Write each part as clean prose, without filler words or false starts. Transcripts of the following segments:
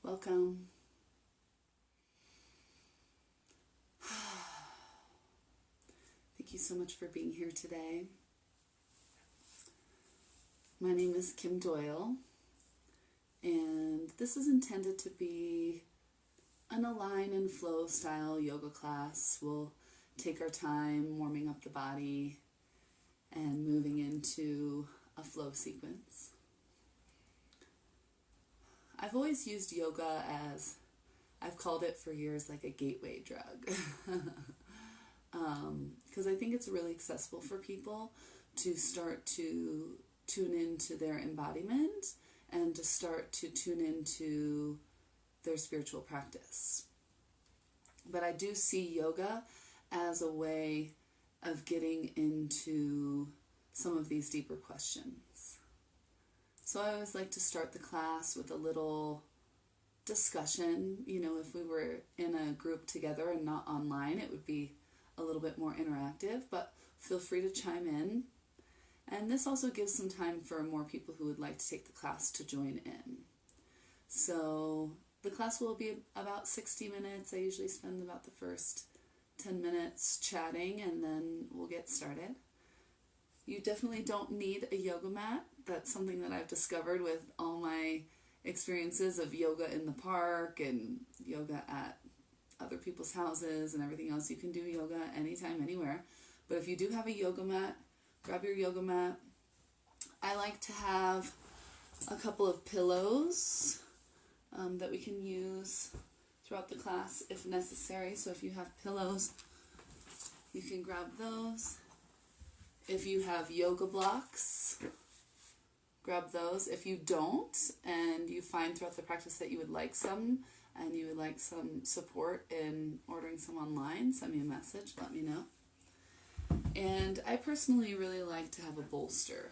Welcome. Thank you so much for being here today. My name is Kim Doyle, and this is intended to be an align and flow style yoga class. We'll take our time warming up the body and moving into a flow sequence. I've always used yoga as, I've called it for years, like a gateway drug. Because I think it's really accessible for people to start to tune into their embodiment and to start to tune into their spiritual practice. But I do see yoga as a way of getting into some of these deeper questions. So I always like to start the class with a little discussion. You know, if we were in a group together and not online, it would be a little bit more interactive, but feel free to chime in. And this also gives some time for more people who would like to take the class to join in. So the class will be about 60 minutes. I usually spend about the first 10 minutes chatting, and then we'll get started. You definitely don't need a yoga mat. That's something that I've discovered with all my experiences of yoga in the park and yoga at other people's houses and everything else. You can do yoga anytime, anywhere. But if you do have a yoga mat, grab your yoga mat. I like to have a couple of pillows that we can use throughout the class if necessary. So if you have pillows, you can grab those. If you have yoga blocks, grab those. If you don't, and you find throughout the practice that you would like some, and you would like some support in ordering some online, send me a message, let me know. And I personally really like to have a bolster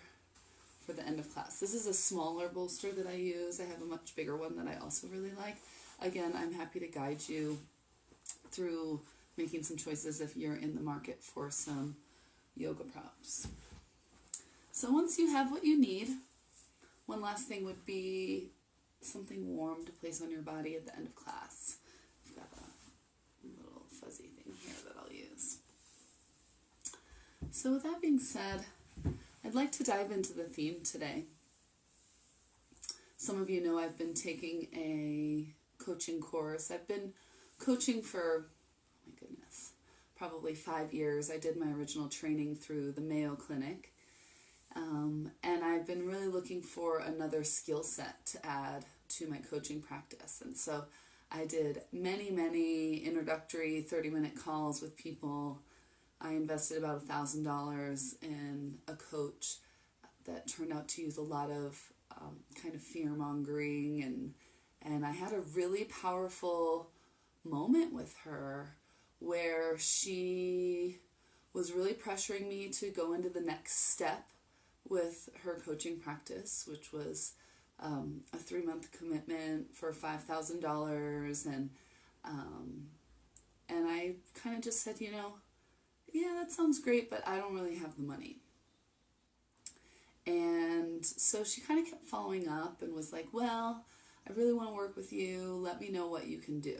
for the end of class. This is a smaller bolster that I use. I have a much bigger one that I also really like. Again, I'm happy to guide you through making some choices if you're in the market for some yoga props. So once you have what you need, one last thing would be something warm to place on your body at the end of class. I've got a little fuzzy thing here that I'll use. So with that being said, I'd like to dive into the theme today. Some of you know I've been taking a coaching course. I've been coaching for, oh my goodness, probably 5 years. I did my original training through the Mayo Clinic. And I've been really looking for another skill set to add to my coaching practice. And so I did many introductory 30-minute calls with people. I invested about $1,000 in a coach that turned out to use a lot of kind of fear-mongering. And I had a really powerful moment with her where she was really pressuring me to go into the next step with her coaching practice, which was a 3-month commitment for $5,000, and I kind of just said, yeah, that sounds great, but I don't really have the money. And so she kind of kept following up and was like, well, I really want to work with you. Let me know what you can do.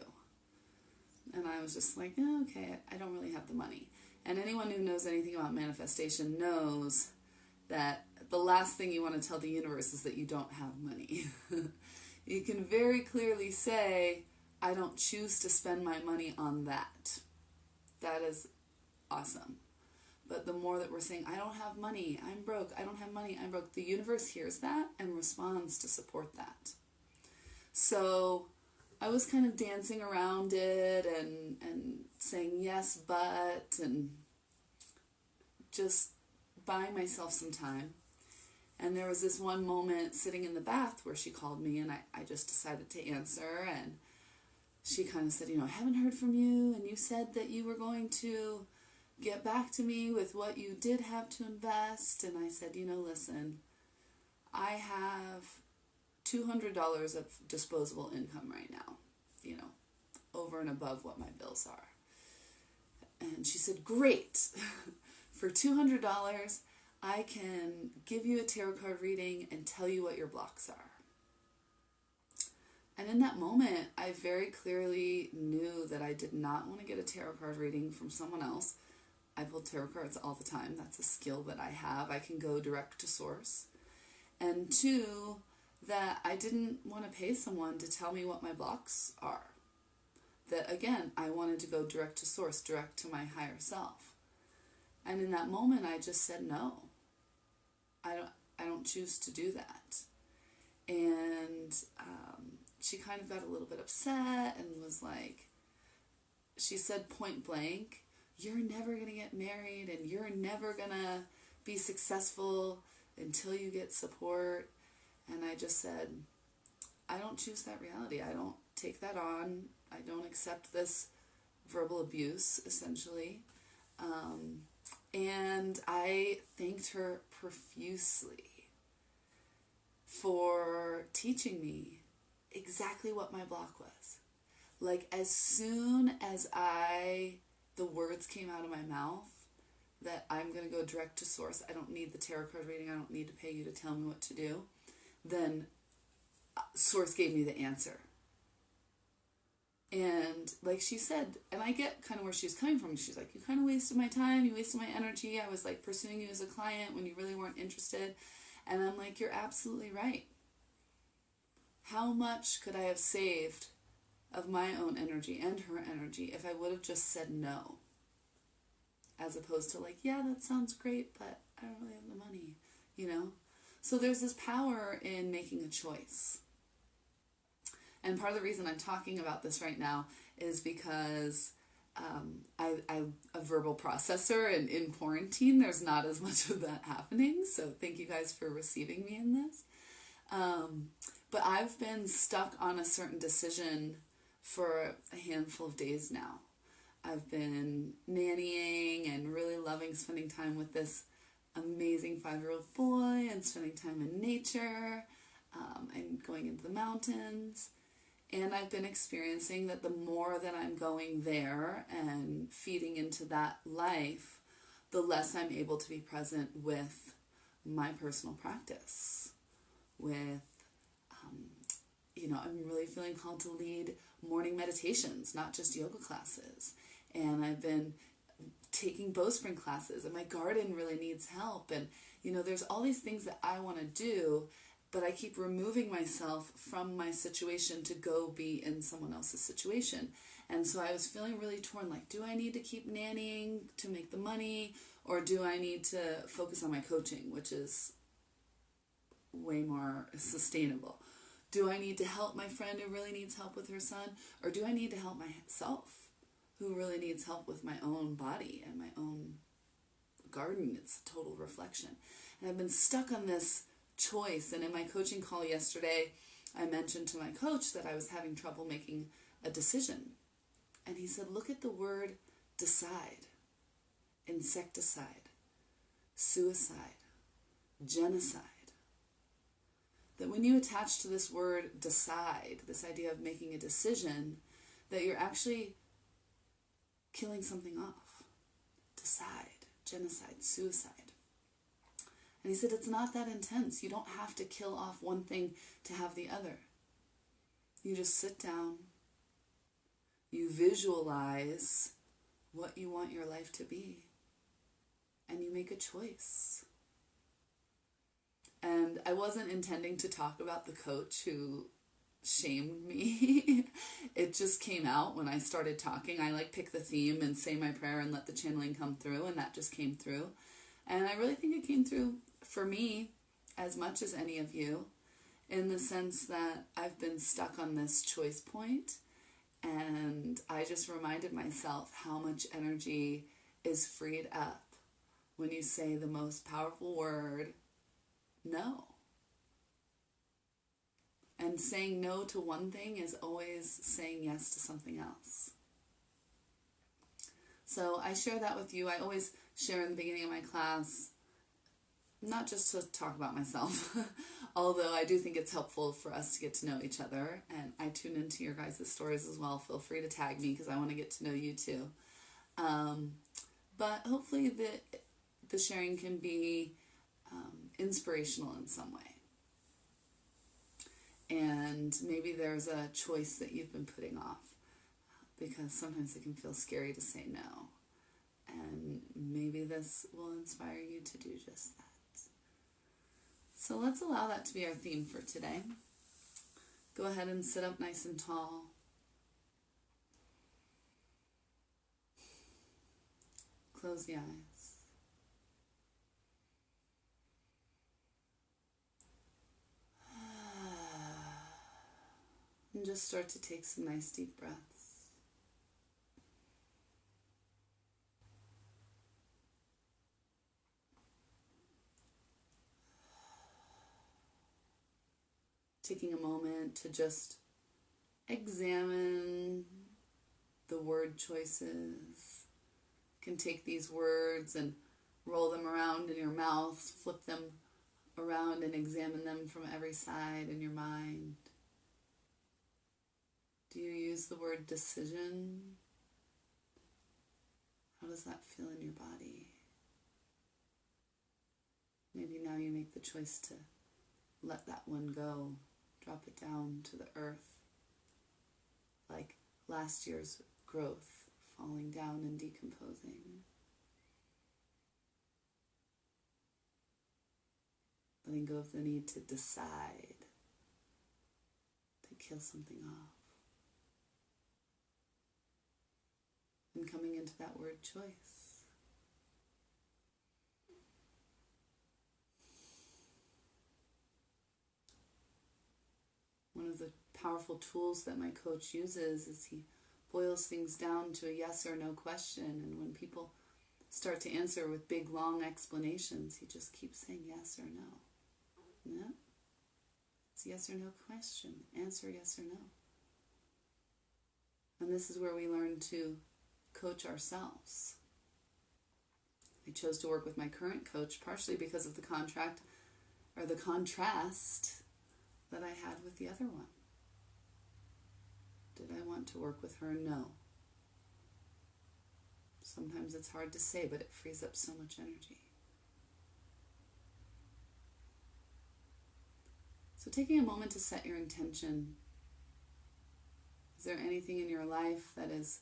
And I was just like, oh, okay, I don't really have the money. And anyone who knows anything about manifestation knows that the last thing you want to tell the universe is that you don't have money. You can very clearly say, I don't choose to spend my money on that. That is awesome. But the more that we're saying, I don't have money, I'm broke, I don't have money, I'm broke, the universe hears that and responds to support that. So I was kind of dancing around it and saying yes, but, and just buying myself some time. And there was this one moment sitting in the bath where she called me, and I just decided to answer. And she kind of said, I haven't heard from you, and you said that you were going to get back to me with what you did have to invest. And I said, listen, I have $200 of disposable income right now, over and above what my bills are. And she said, great. For $200, I can give you a tarot card reading and tell you what your blocks are. And in that moment, I very clearly knew that I did not want to get a tarot card reading from someone else. I pull tarot cards all the time. That's a skill that I have. I can go direct to source. And two, that I didn't want to pay someone to tell me what my blocks are. That again, I wanted to go direct to source, direct to my higher self. And in that moment, I just said no. I don't choose to do that. And she kind of got a little bit upset and was like, she said point blank, "You're never going to get married and you're never going to be successful until you get support." And I just said, I don't choose that reality. I don't take that on. I don't accept this verbal abuse, essentially. And I thanked her profusely for teaching me exactly what my block was. Like, as soon as the words came out of my mouth that I'm going to go direct to source, I don't need the tarot card reading, I don't need to pay you to tell me what to do, then source gave me the answer. And like she said, and I get kind of where she's coming from. She's like, you kind of wasted my time, you wasted my energy. I was like pursuing you as a client when you really weren't interested. And I'm like, you're absolutely right. How much could I have saved of my own energy and her energy if I would have just said no? As opposed to like, yeah, that sounds great, but I don't really have the money, you know? So there's this power in making a choice. And part of the reason I'm talking about this right now is because I'm a verbal processor, and in quarantine there's not as much of that happening. So thank you guys for receiving me in this. But I've been stuck on a certain decision for a handful of days now. I've been nannying and really loving spending time with this amazing 5-year-old boy and spending time in nature and going into the mountains. And I've been experiencing that the more that I'm going there and feeding into that life, the less I'm able to be present with my personal practice. I'm really feeling called to lead morning meditations, not just yoga classes. And I've been taking bowspring classes, and my garden really needs help. And, there's all these things that I want to do, but I keep removing myself from my situation to go be in someone else's situation. And so I was feeling really torn, like, do I need to keep nannying to make the money, or do I need to focus on my coaching, which is way more sustainable? Do I need to help my friend who really needs help with her son, or do I need to help myself who really needs help with my own body and my own garden? It's a total reflection. And I've been stuck on this choice. And in my coaching call yesterday, I mentioned to my coach that I was having trouble making a decision. And he said, look at the word decide, insecticide, suicide, genocide. That when you attach to this word decide, this idea of making a decision, that you're actually killing something off. Decide, genocide, suicide. And he said, it's not that intense. You don't have to kill off one thing to have the other. You just sit down, you visualize what you want your life to be, and you make a choice. And I wasn't intending to talk about the coach who shamed me. It just came out when I started talking. I pick the theme and say my prayer and let the channeling come through, and that just came through. And I really think it came through for me as much as any of you, in the sense that I've been stuck on this choice point, and I just reminded myself how much energy is freed up when you say the most powerful word, no. And saying no to one thing is always saying yes to something else. So I share that with you. I always share in the beginning of my class, not just to talk about myself, although I do think it's helpful for us to get to know each other. And I tune into your guys' stories as well. Feel free to tag me because I want to get to know you too. But hopefully the sharing can be inspirational in some way. And maybe there's a choice that you've been putting off because sometimes it can feel scary to say no. And maybe this will inspire you to do just that. So let's allow that to be our theme for today. Go ahead and sit up nice and tall. Close the eyes. And just start to take some nice deep breaths. Taking a moment to just examine the word choices. You can take these words and roll them around in your mouth, flip them around and examine them from every side in your mind. Do you use the word decision? How does that feel in your body? Maybe now you make the choice to let that one go. Drop it down to the earth, like last year's growth falling down and decomposing. Letting go of the need to decide, to kill something off. And coming into that word choice. One of the powerful tools that my coach uses is he boils things down to a yes or no question. And when people start to answer with big, long explanations, he just keeps saying yes or no. Yeah? It's a yes or no question. Answer yes or no. And this is where we learn to coach ourselves. I chose to work with my current coach partially because of the contrast that I had with the other one. Did I want to work with her? No. Sometimes it's hard to say, but it frees up so much energy. So taking a moment to set your intention. Is there anything in your life that is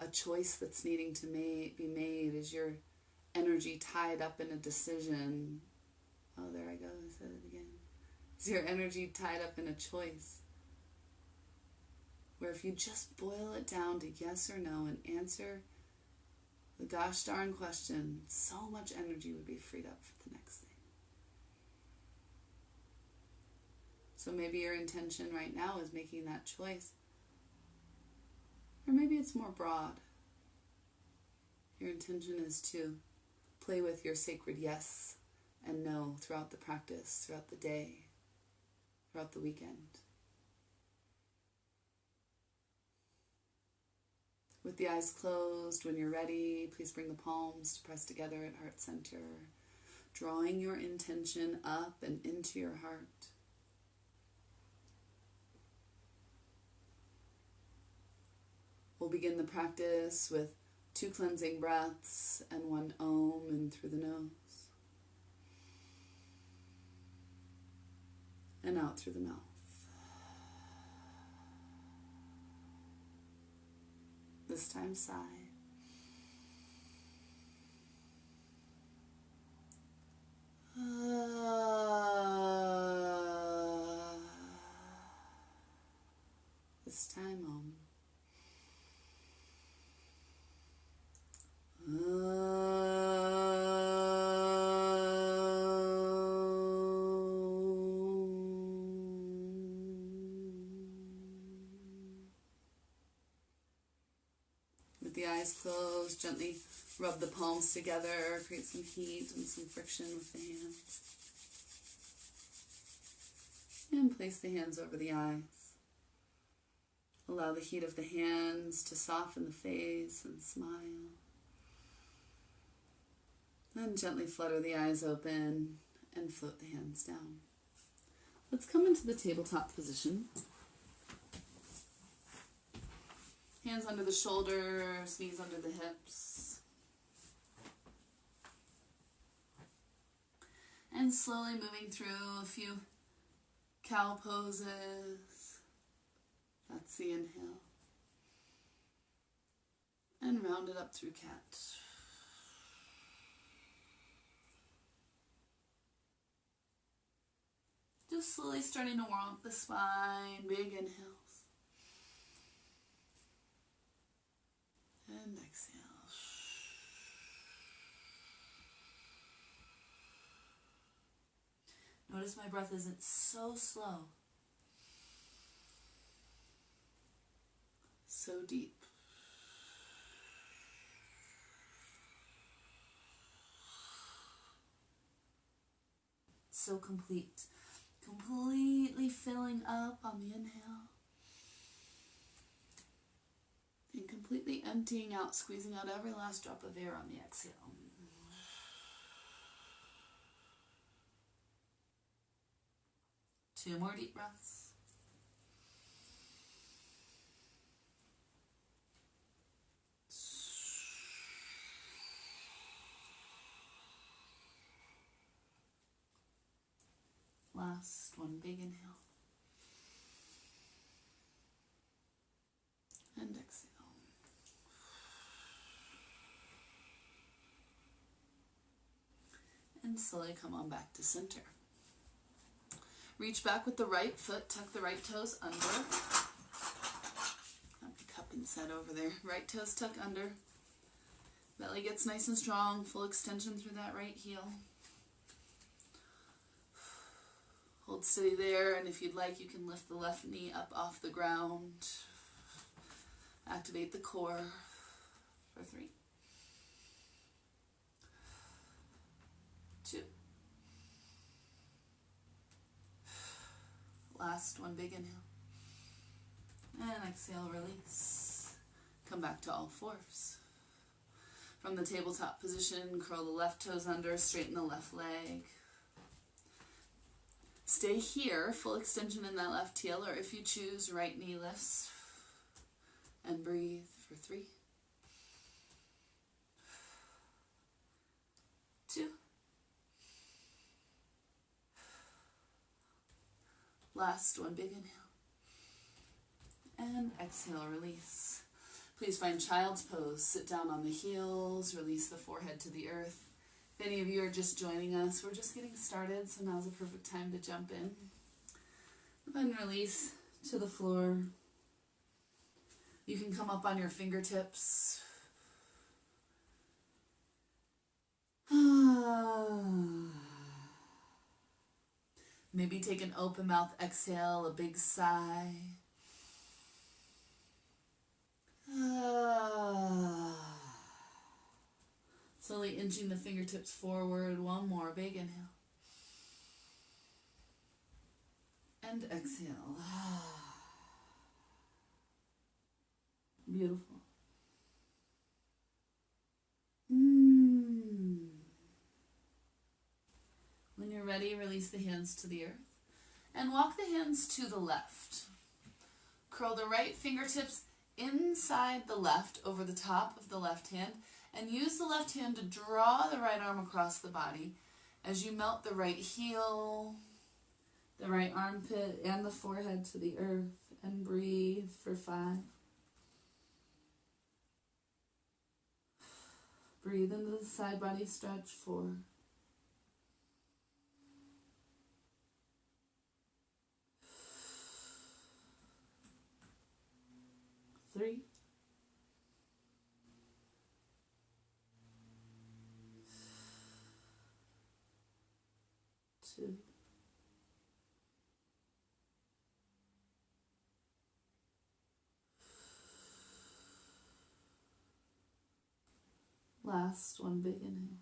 a choice that's needing to be made? Is your energy tied up in a decision? Oh, there I go, I said it again. Is your energy tied up in a choice? Where if you just boil it down to yes or no and answer the gosh darn question, so much energy would be freed up for the next thing. So maybe your intention right now is making that choice. Or maybe it's more broad. Your intention is to play with your sacred yes and no throughout the practice, throughout the day, throughout the weekend. With the eyes closed, when you're ready, please bring the palms to press together at heart center, drawing your intention up and into your heart. We'll begin the practice with 2 cleansing breaths and 1 Om in through the nose and out through the mouth. This time sigh. This time Om. With the eyes closed, gently rub the palms together, create some heat and some friction with the hands. And place the hands over the eyes. Allow the heat of the hands to soften the face and smile. Then gently flutter the eyes open and float the hands down. Let's come into the tabletop position. Hands under the shoulders, knees under the hips. And slowly moving through a few Cow poses. That's the inhale. And round it up through cat. Just slowly starting to warm up the spine. Big inhales. And exhale. Notice my breath isn't so slow. So deep. So complete. Completely filling up on the inhale. And completely emptying out, squeezing out every last drop of air on the exhale. Two more deep breaths. Last one, big inhale. And exhale. And slowly come on back to center. Reach back with the right foot, tuck the right toes under. Happy cupping set over there. Right toes tuck under. Belly gets nice and strong, full extension through that right heel. Hold steady there, and if you'd like, you can lift the left knee up off the ground. Activate the core for 3, 2. Last one, big inhale. And exhale, release. Come back to all fours. From the tabletop position, curl the left toes under, straighten the left leg. Stay here, full extension in that left heel, or if you choose, right knee lifts. And breathe for 3, 2. Last one, big inhale. And exhale, release. Please find child's pose. Sit down on the heels, release the forehead to the earth. If any of you are just joining us, we're just getting started, so now's the perfect time to jump in. Then release to the floor. You can come up on your fingertips. Maybe take an open mouth exhale, a big sigh. Slowly inching the fingertips forward. One more big inhale. And exhale. Beautiful. When you're ready, release the hands to the earth and walk the hands to the left. Curl the right fingertips inside the left over the top of the left hand and use the left hand to draw the right arm across the body as you melt the right heel, the right armpit, and the forehead to the earth, and breathe for 5. Breathe into the side body stretch 4. 3. 2. Last one, big inhale.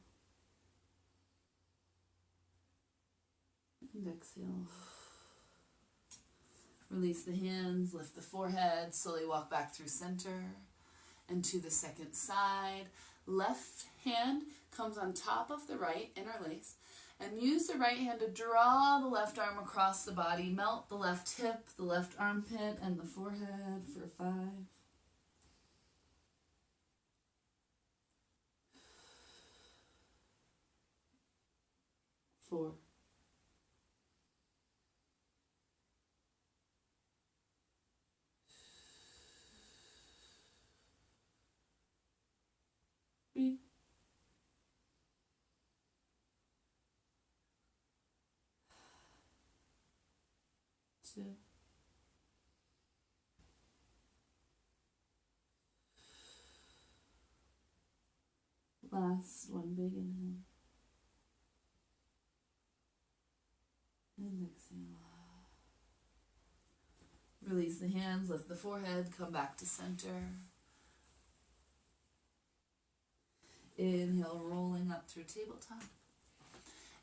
And exhale. Release the hands, lift the forehead, slowly walk back through center and to the second side. Left hand comes on top of the right, interlace, and use the right hand to draw the left arm across the body. Melt the left hip, the left armpit, and the forehead for 5. 4. 2. Last one, big inhale. And exhale. Release the hands, lift the forehead, come back to center. Inhale, rolling up through tabletop.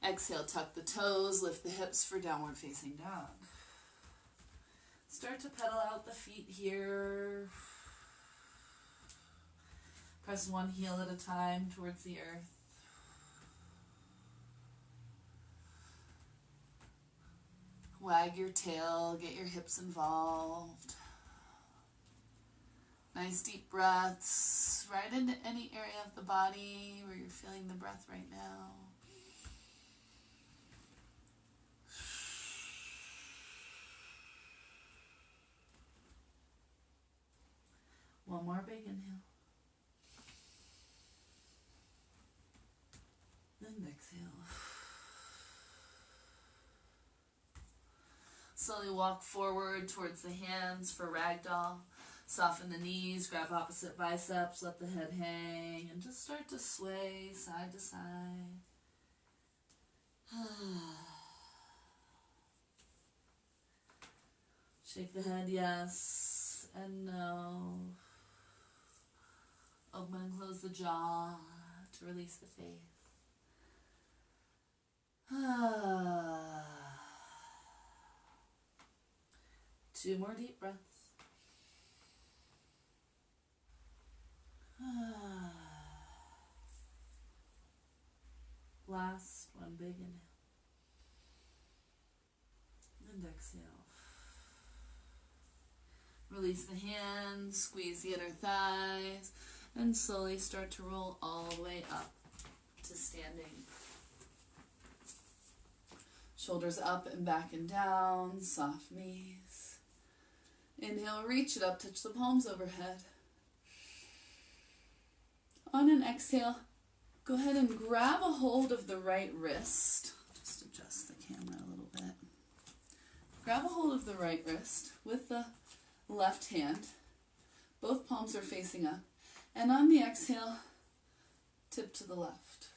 Exhale, tuck the toes, lift the hips for downward facing dog. Start to pedal out the feet here. Press one heel at a time towards the earth. Wag your tail, get your hips involved. Nice deep breaths right into any area of the body where you're feeling the breath right now. One more big inhale. And exhale. Slowly walk forward towards the hands for ragdoll. Soften the knees, grab opposite biceps, let the head hang, and just start to sway side to side. Shake the head yes and no. Open and close the jaw to release the face. 2 more deep breaths. Last one, big inhale. And exhale. Release the hands, squeeze the inner thighs, and slowly start to roll all the way up to standing. Shoulders up and back and down, soft knees. Inhale, reach it up, touch the palms overhead. On an exhale, go ahead and grab a hold of the right wrist. Just adjust the camera a little bit. Grab a hold of the right wrist with the left hand. Both palms are facing up. And on the exhale, tip to the left.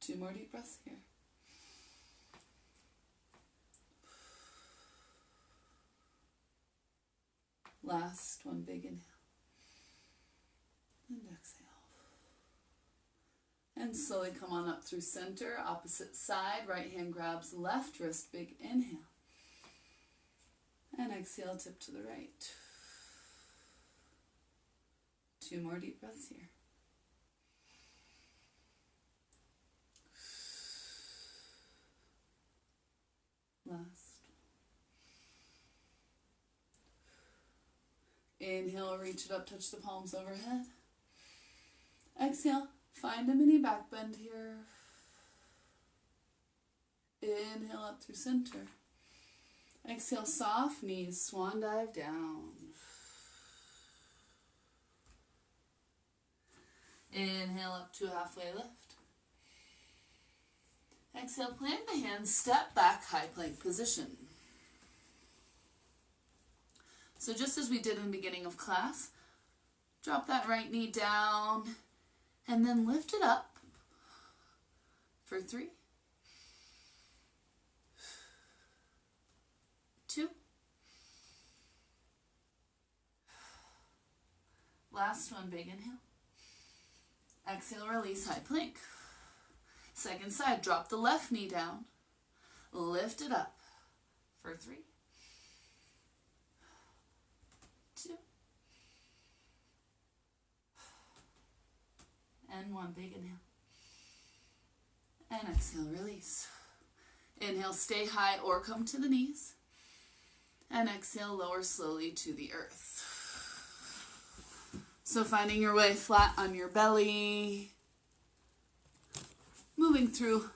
2 more deep breaths here. Last one, big inhale. And exhale. And slowly come on up through center, opposite side. Right hand grabs left wrist, big inhale. And exhale, tip to the right. 2 more deep breaths here. Last. Inhale, reach it up, touch the palms overhead. Exhale, find a mini back bend here. Inhale up through center. Exhale, soft knees, swan dive down. Inhale up to halfway lift. Exhale, plant the hands, step back, high plank position. So just as we did in the beginning of class, drop that right knee down and then lift it up for 3, 2. Last one, big inhale. Exhale, release, high plank. Second side, drop the left knee down, lift it up for 3, 2, and 1, big inhale. And exhale, release. Inhale, stay high or come to the knees. And exhale, lower slowly to the earth. So finding your way flat on your belly. Moving through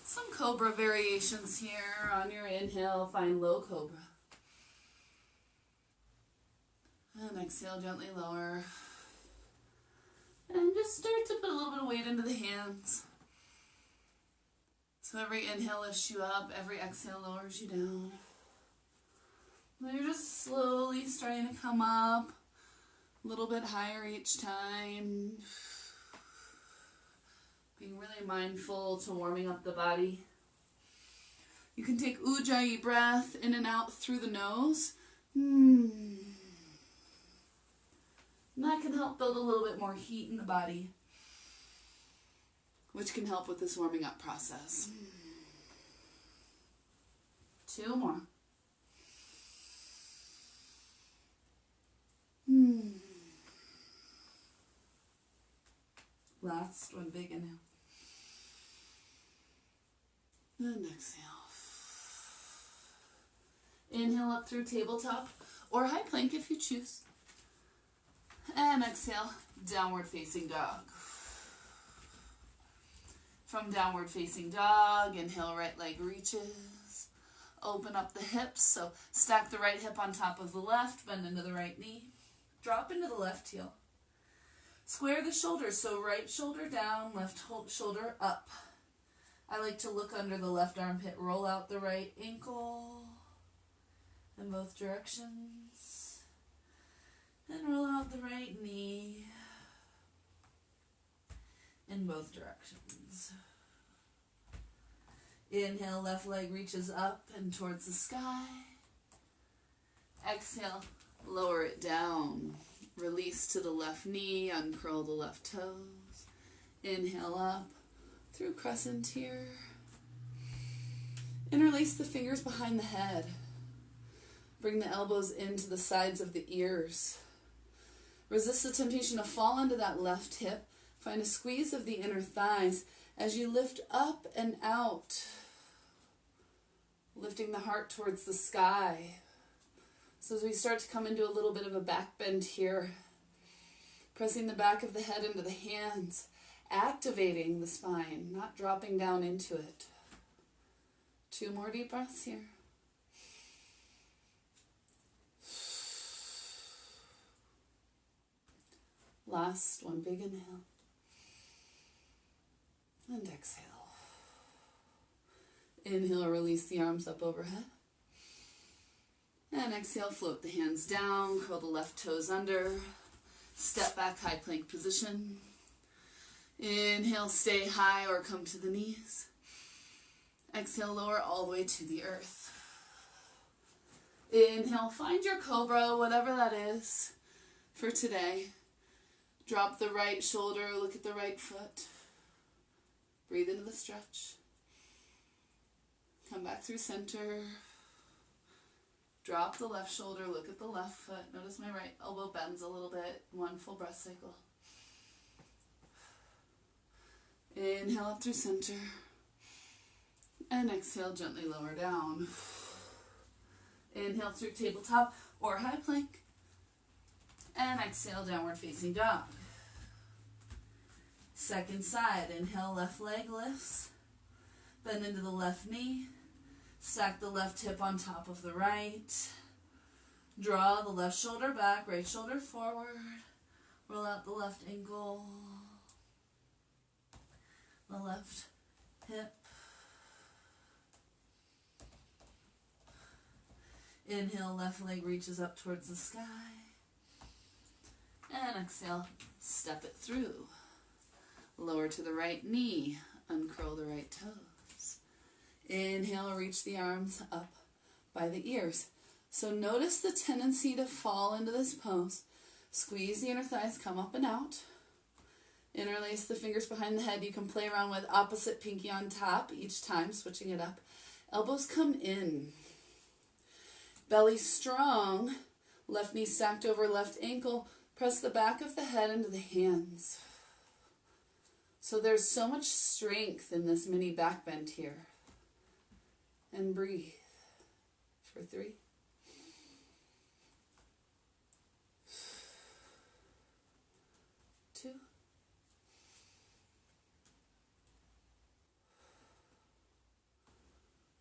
some cobra variations here. On your inhale, find low cobra. And exhale, gently lower. And just start to put a little bit of weight into the hands. So every inhale lifts you up, every exhale lowers you down. And you're just slowly starting to come up, a little bit higher each time. Being really mindful to warming up the body. You can take Ujjayi breath in and out through the nose. And that can help build a little bit more heat in the body, which can help with this warming up process. 2 more. Last one, big inhale. And exhale. Inhale up through tabletop or high plank if you choose. And exhale, downward facing dog. From downward facing dog, inhale, right leg reaches. Open up the hips, so stack the right hip on top of the left, bend into the right knee. Drop into the left heel. Square the shoulders, so right shoulder down, left shoulder up. I like to look under the left armpit, roll out the right ankle in both directions. And roll out the right knee in both directions. Inhale, left leg reaches up and towards the sky. Exhale, lower it down. Release to the left knee, uncurl the left toes. Inhale up through crescent here. Interlace the fingers behind the head. Bring the elbows into the sides of the ears. Resist the temptation to fall into that left hip. Find a squeeze of the inner thighs as you lift up and out. Lifting the heart towards the sky. So as we start to come into a little bit of a back bend here, pressing the back of the head into the hands, activating the spine, not dropping down into it. 2 more deep breaths here. Last one, big inhale. And exhale. Inhale, release the arms up overhead. And exhale, float the hands down, curl the left toes under, step back, high plank position. Inhale, stay high or come to the knees. Exhale, lower all the way to the earth. Inhale, find your cobra, whatever that is for today. Drop the right shoulder, look at the right foot. Breathe into the stretch. Come back through center. Drop the left shoulder, look at the left foot. Notice my right elbow bends a little bit. 1 full breath cycle. Inhale up through center. And exhale, gently lower down. Inhale through tabletop or high plank. And exhale, downward facing dog. Second side, inhale, left leg lifts. Bend into the left knee. Stack the left hip on top of the right. Draw the left shoulder back, right shoulder forward. Roll out the left ankle. The left hip. Inhale, left leg reaches up towards the sky. And exhale, step it through. Lower to the right knee, uncurl the right toes. Inhale, reach the arms up by the ears. So notice the tendency to fall into this pose. Squeeze the inner thighs, come up and out. Interlace the fingers behind the head. You can play around with opposite pinky on top each time, switching it up. Elbows come in. Belly strong. Left knee stacked over left ankle. Press the back of the head into the hands. So there's so much strength in this mini back bend here. And breathe for 3. 2.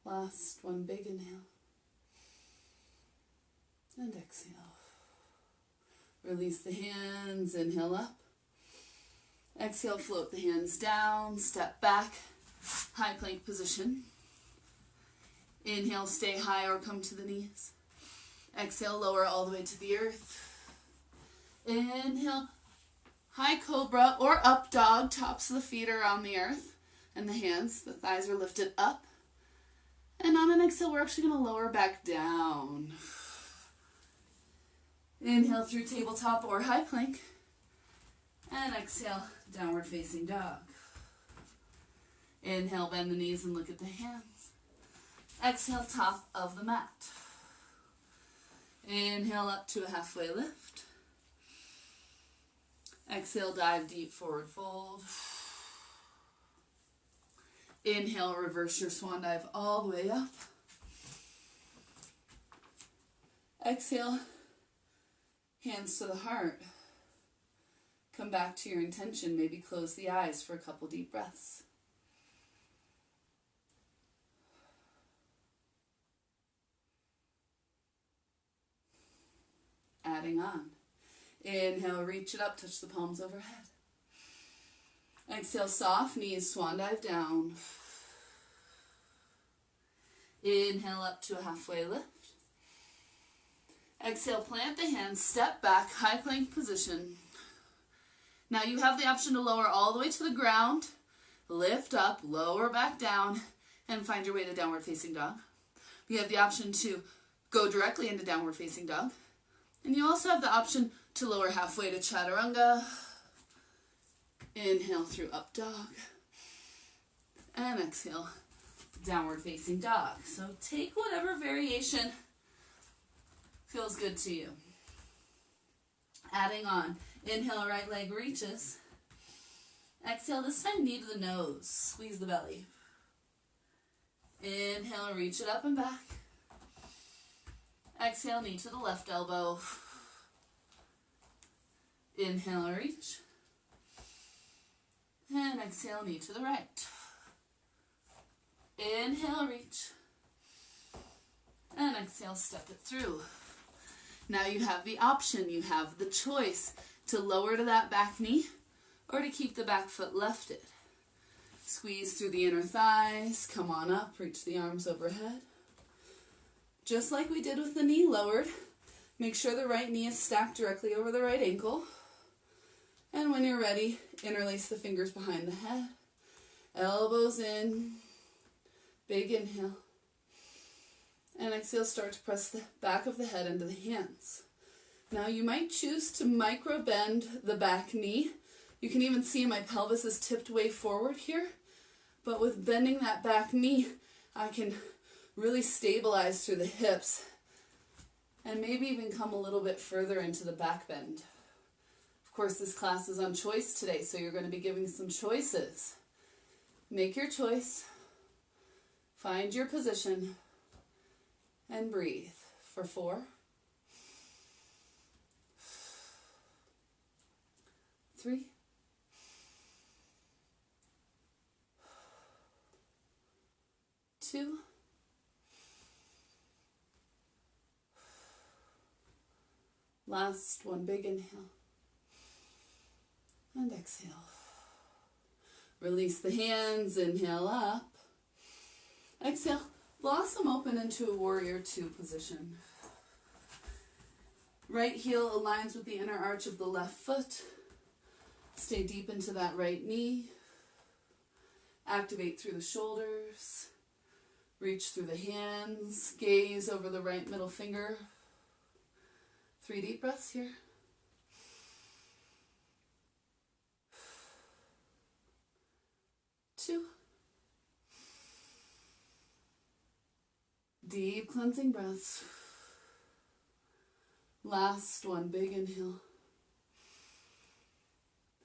Last one, big inhale. And exhale. Release the hands, inhale up. Exhale, float the hands down, step back, high plank position. Inhale, stay high or come to the knees. Exhale, lower all the way to the earth. Inhale, high cobra or up dog. Tops of the feet are on the earth and the hands. The thighs are lifted up. And on an exhale, we're actually going to lower back down. Inhale through tabletop or high plank. And exhale, downward facing dog. Inhale, bend the knees and look at the hands. Exhale, top of the mat. Inhale up to a halfway lift. Exhale, dive deep, forward fold. Inhale, reverse your swan dive all the way up. Exhale, hands to the heart. Come back to your intention. Maybe close the eyes for a couple deep breaths. Adding on. Inhale, reach it up, touch the palms overhead. Exhale, soft knees, swan dive down. Inhale up to a halfway lift. Exhale, plant the hands, step back, high plank position. Now you have the option to lower all the way to the ground, lift up, lower back down, and find your way to downward facing dog. You have the option to go directly into downward facing dog. And you also have the option to lower halfway to chaturanga. Inhale through up dog. And exhale, downward facing dog. So take whatever variation feels good to you. Adding on. Inhale, right leg reaches. Exhale, this time knee to the nose. Squeeze the belly. Inhale, reach it up and back. Exhale, knee to the left elbow. Inhale, reach. And exhale, knee to the right. Inhale, reach. And exhale, step it through. Now you have the option, you have the choice to lower to that back knee or to keep the back foot lifted. Squeeze through the inner thighs, come on up, reach the arms overhead. Just like we did with the knee lowered, make sure the right knee is stacked directly over the right ankle. And when you're ready, interlace the fingers behind the head. Elbows in. Big inhale. And exhale, start to press the back of the head into the hands. Now you might choose to micro bend the back knee. You can even see my pelvis is tipped way forward here. But with bending that back knee, I can really stabilize through the hips and maybe even come a little bit further into the back bend. Of course, this class is on choice today, so you're going to be giving some choices. Make your choice, find your position, and breathe for 4, 3, 2, last one, big inhale. And exhale. Release the hands, inhale up. Exhale, blossom open into a warrior 2 position. Right heel aligns with the inner arch of the left foot. Stay deep into that right knee. Activate through the shoulders. Reach through the hands. Gaze over the right middle finger. 3 deep breaths here. 2. Deep cleansing breaths. Last one, big inhale.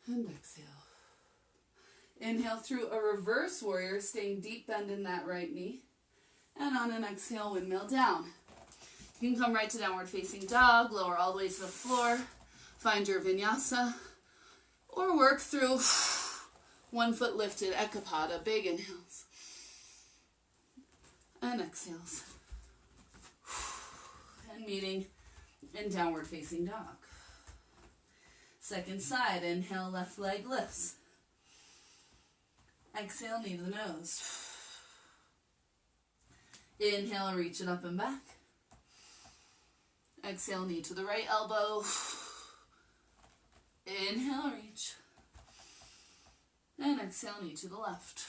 And exhale. Inhale through a reverse warrior, staying deep bend in that right knee. And on an exhale, windmill down. You can come right to downward facing dog, lower all the way to the floor, find your vinyasa, or work through 1 foot lifted, ekapada, big inhales. And exhales. And meeting in downward facing dog. Second side, inhale, left leg lifts. Exhale, knee to the nose. Inhale, reach it up and back. Exhale, knee to the right elbow. Inhale, reach. And exhale, knee to the left.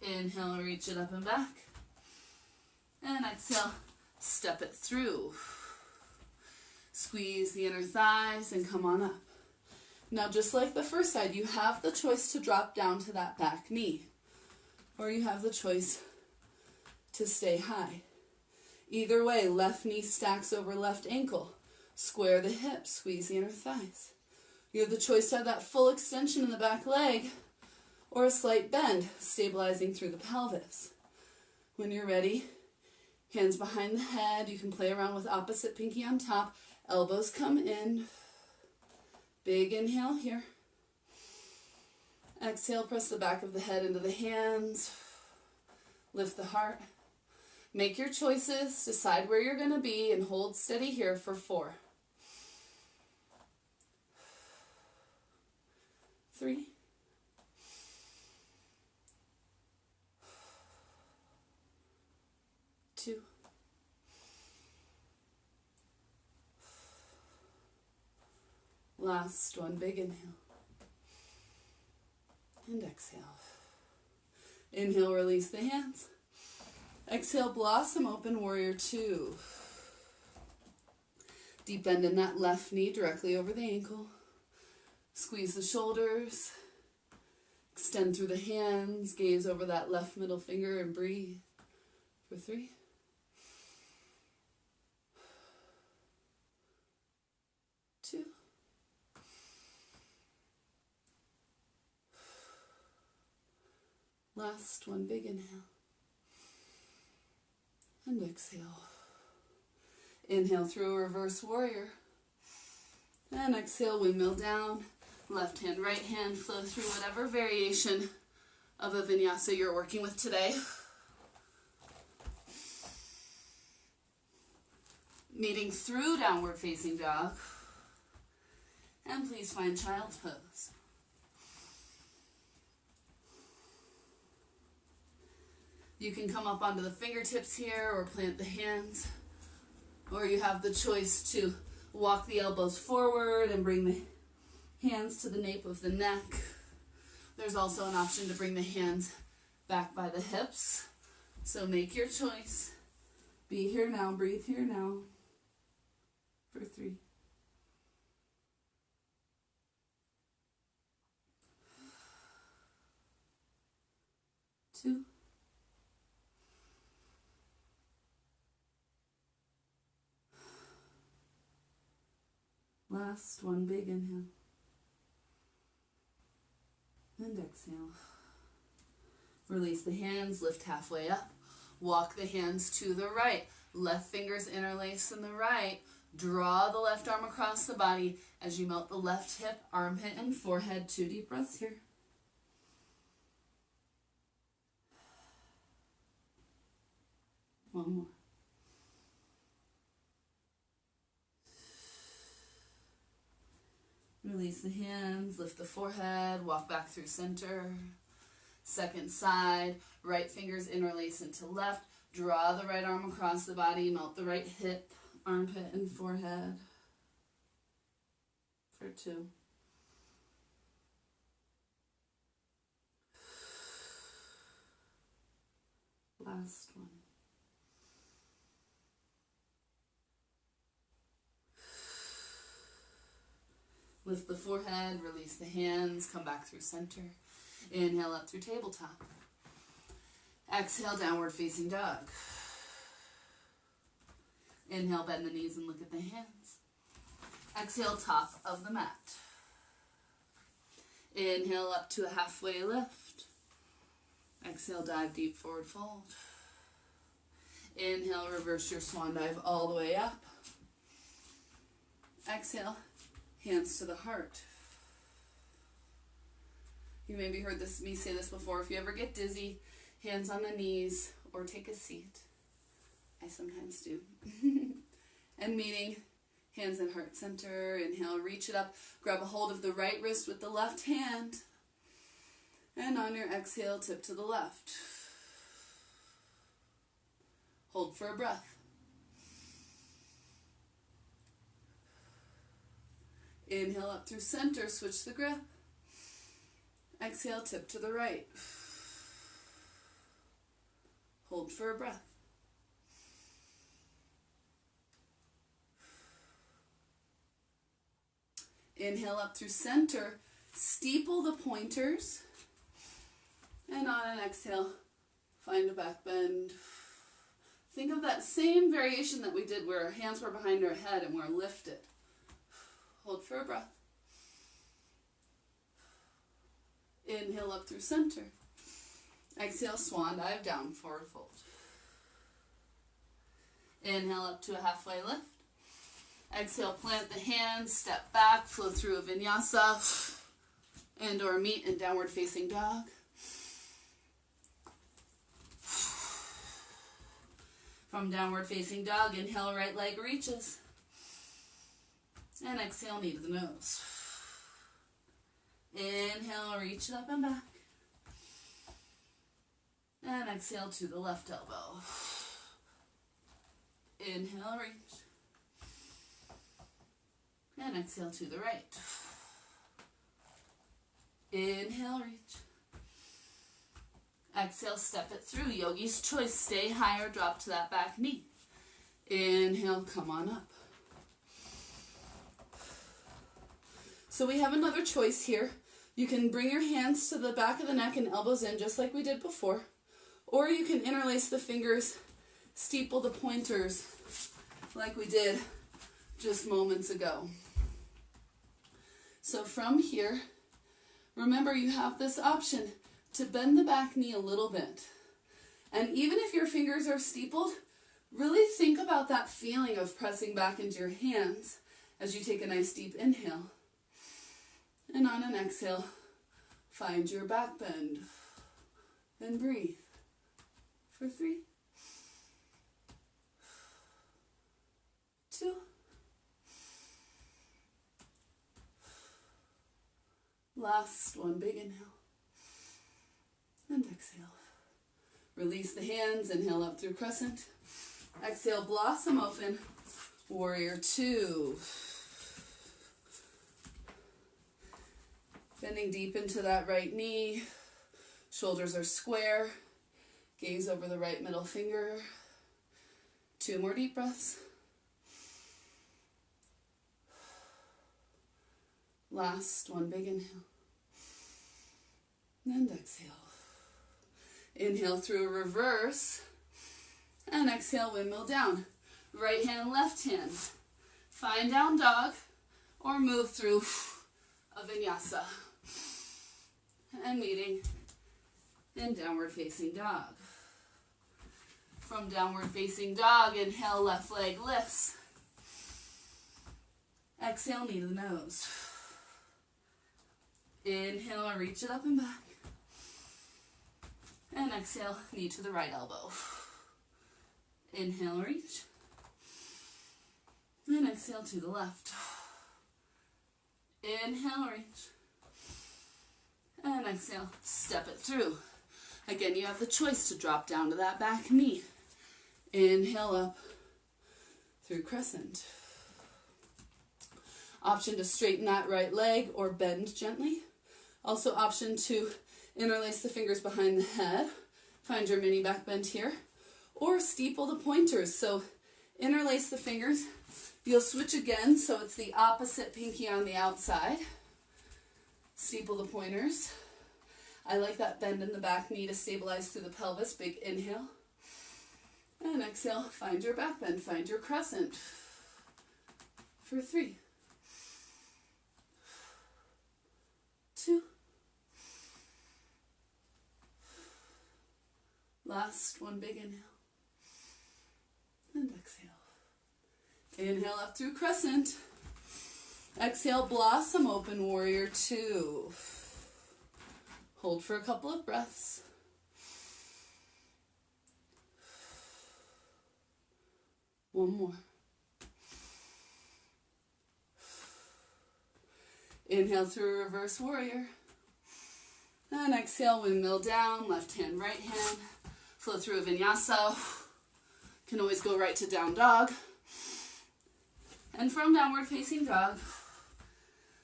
Inhale, reach it up and back. And exhale, step it through. Squeeze the inner thighs and come on up. Now, just like the first side, you have the choice to drop down to that back knee, or you have the choice to stay high. Either way, left knee stacks over left ankle. Square the hips, squeeze the inner thighs. You have the choice to have that full extension in the back leg, or a slight bend, stabilizing through the pelvis. When you're ready, hands behind the head. You can play around with opposite pinky on top. Elbows come in. Big inhale here. Exhale, press the back of the head into the hands. Lift the heart. Make your choices. Decide where you're going to be and hold steady here for 4. 3. 2. Last one, big inhale. And exhale. Inhale, release the hands. Exhale, blossom open, warrior 2. Deep bend in that left knee directly over the ankle. Squeeze the shoulders. Extend through the hands. Gaze over that left middle finger and breathe for 3. 2. Last one, big inhale. And exhale. Inhale through a reverse warrior. And exhale, windmill down. Left hand, right hand, flow through whatever variation of a vinyasa you're working with today. Meeting through downward facing dog. And please find child's pose. You can come up onto the fingertips here or plant the hands. Or you have the choice to walk the elbows forward and bring the hands to the nape of the neck. There's also an option to bring the hands back by the hips. So make your choice. Be here now, breathe here now. For 3. 2. Last one, big inhale. And exhale. Release the hands, lift halfway up. Walk the hands to the right. Left fingers interlace in the right. Draw the left arm across the body as you melt the left hip, armpit, and forehead. 2 deep breaths here. One more. Release the hands, lift the forehead, walk back through center. Second side, right fingers interlace into left. Draw the right arm across the body, melt the right hip, armpit, and forehead. For 2. Last one. Lift the forehead, release the hands, come back through center. Inhale up through tabletop. Exhale, downward facing dog. Inhale, bend the knees and look at the hands. Exhale, top of the mat. Inhale up to a halfway lift. Exhale, dive deep forward fold. Inhale, reverse your swan dive all the way up. Exhale, hands to the heart. You maybe heard me say this before. If you ever get dizzy, hands on the knees or take a seat. I sometimes do. And meeting hands in heart center. Inhale, reach it up. Grab a hold of the right wrist with the left hand. And on your exhale, tip to the left. Hold for a breath. Inhale up through center, switch the grip. Exhale, tip to the right. Hold for a breath. Inhale up through center, steeple the pointers, and on an exhale, find a back bend. Think of that same variation that we did where our hands were behind our head and we're lifted. Hold for a breath. Inhale up through center. Exhale, swan dive down, forward fold. Inhale up to a halfway lift. Exhale, plant the hands, step back, flow through a vinyasa and or meet in downward facing dog. From downward facing dog, inhale, right leg reaches. And exhale, knee to the nose. Inhale, reach it up and back. And exhale to the left elbow. Inhale, reach. And exhale to the right. Inhale, reach. Exhale, step it through. Yogi's choice. Stay high or drop to that back knee. Inhale, come on up. So we have another choice here. You can bring your hands to the back of the neck and elbows in just like we did before. Or you can interlace the fingers, steeple the pointers like we did just moments ago. So from here, remember you have this option to bend the back knee a little bit. And even if your fingers are steepled, really think about that feeling of pressing back into your hands as you take a nice deep inhale. And on an exhale, find your back bend and breathe for 3, 2, last one, big inhale and exhale. Release the hands, inhale up through crescent. Exhale, blossom open, warrior 2. Bending deep into that right knee. Shoulders are square. Gaze over the right middle finger. 2 more deep breaths. Last one, big inhale. And exhale. Inhale through a reverse. And exhale, windmill down. Right hand, left hand. Find down dog or move through a vinyasa. And meeting in downward facing dog. From downward facing dog, inhale, left leg lifts. Exhale, knee to the nose. Inhale, reach it up and back. And exhale, knee to the right elbow. Inhale, reach. And exhale to the left. Inhale, reach. And exhale, step it through. Again, you have the choice to drop down to that back knee. Inhale up through crescent. Option to straighten that right leg or bend gently. Also option to interlace the fingers behind the head. Find your mini back bend here. Or steeple the pointers. So interlace the fingers. You'll switch again so it's the opposite pinky on the outside. Steeple the pointers. I like that bend in the back knee to stabilize through the pelvis. Big inhale. And exhale, find your back bend, find your crescent. For 3, 2, last one, big inhale. And exhale. Inhale up through crescent. Exhale, blossom open, warrior 2. Hold for a couple of breaths. One more. Inhale through reverse warrior. And exhale, windmill down, left hand, right hand. Flow through a vinyasa. Can always go right to down dog. And from downward facing dog,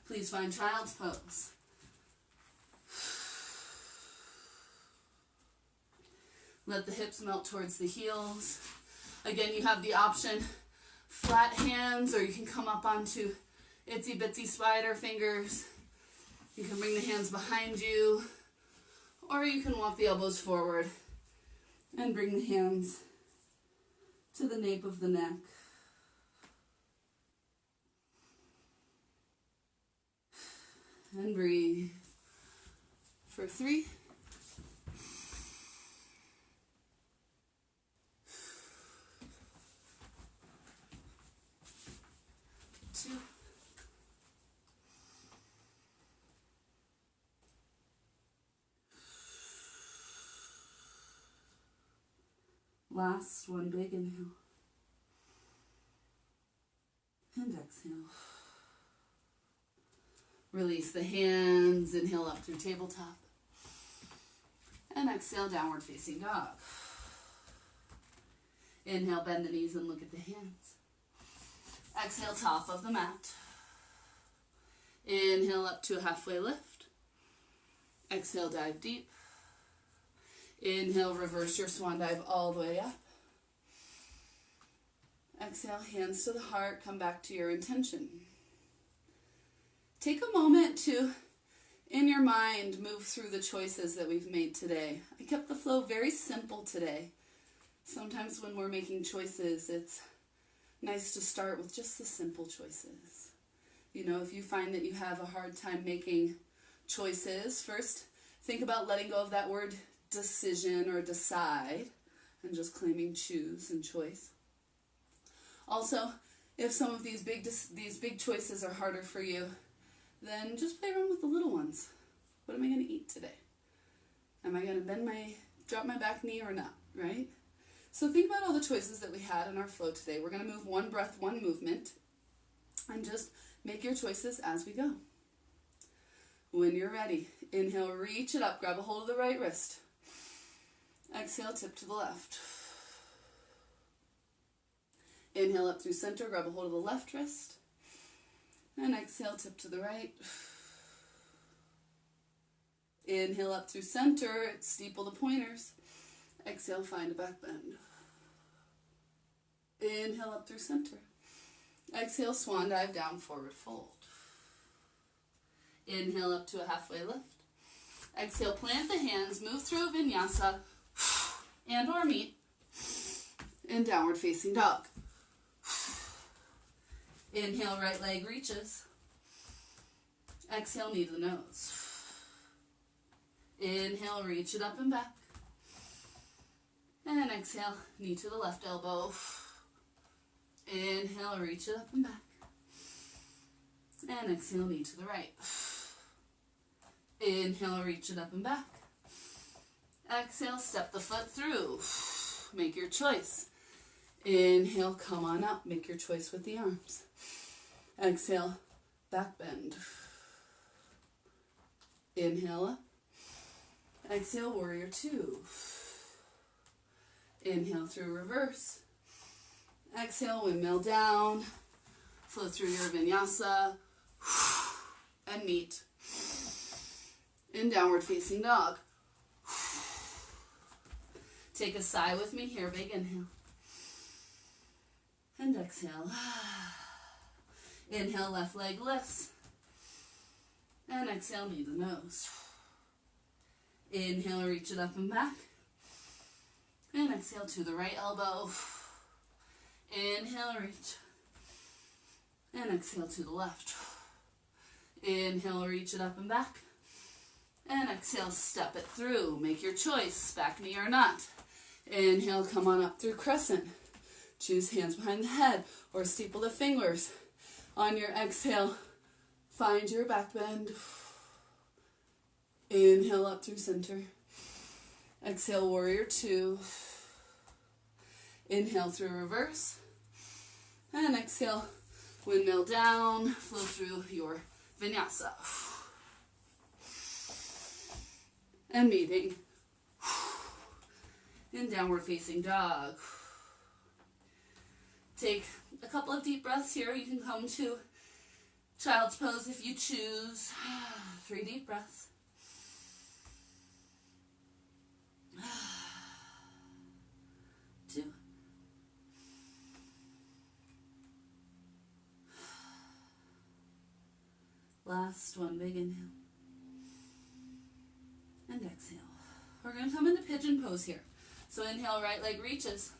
please find child's pose. Let the hips melt towards the heels. Again, you have the option, flat hands, or you can come up onto itsy bitsy spider fingers. You can bring the hands behind you, or you can walk the elbows forward and bring the hands to the nape of the neck. And breathe for 3, 2, last one, big inhale and exhale. Release the hands, inhale up through tabletop. And exhale, downward facing dog. Inhale, bend the knees and look at the hands. Exhale, top of the mat. Inhale up to a halfway lift. Exhale, dive deep. Inhale, reverse your swan dive all the way up. Exhale, hands to the heart, come back to your intention. Take a moment to, in your mind, move through the choices that we've made today. I kept the flow very simple today. Sometimes when we're making choices, it's nice to start with just the simple choices. You know, if you find that you have a hard time making choices, first think about letting go of that word decision or decide and just claiming choose and choice. Also, if some of these big choices are harder for you, then just play around with the little ones. What am I going to eat today? Am I going to drop my back knee or not, right? So think about all the choices that we had in our flow today. We're going to move one breath, one movement, and just make your choices as we go. When you're ready, inhale, reach it up, grab a hold of the right wrist. Exhale, tip to the left. Inhale up through center, grab a hold of the left wrist. And exhale, tip to the right. Inhale up through center, steeple the pointers. Exhale, find a back bend. Inhale up through center. Exhale, swan dive down, forward fold. Inhale up to a halfway lift. Exhale, plant the hands, move through a vinyasa and or meet in downward facing dog. Inhale, right leg reaches. Exhale, knee to the nose. Inhale, reach it up and back. And exhale, knee to the left elbow. Inhale, reach it up and back. And exhale, knee to the right. Inhale, reach it up and back. Exhale, step the foot through. Make your choice. Inhale, come on up. Make your choice with the arms. Exhale, back bend. Inhale up. Exhale, warrior two. Inhale through reverse. Exhale, windmill down. Flow through your vinyasa. And meet in downward facing dog. Take a sigh with me here. Big inhale. And exhale. Inhale, left leg lifts. And exhale, knee to the nose. Inhale, reach it up and back. And exhale to the right elbow. Inhale, reach. And exhale to the left. Inhale, reach it up and back. And exhale, step it through. Make your choice, back knee or not. Inhale, come on up through crescent. Choose hands behind the head or steeple the fingers. On your exhale, find your back bend. Inhale up through center. Exhale, warrior two. Inhale through reverse. And exhale, windmill down. Flow through your vinyasa. and meeting in downward facing dog. Take a couple of deep breaths here. You can come to child's pose if you choose. 3 deep breaths. Two. Last one, big inhale. And exhale. We're going to come into pigeon pose here. So inhale, right leg reaches.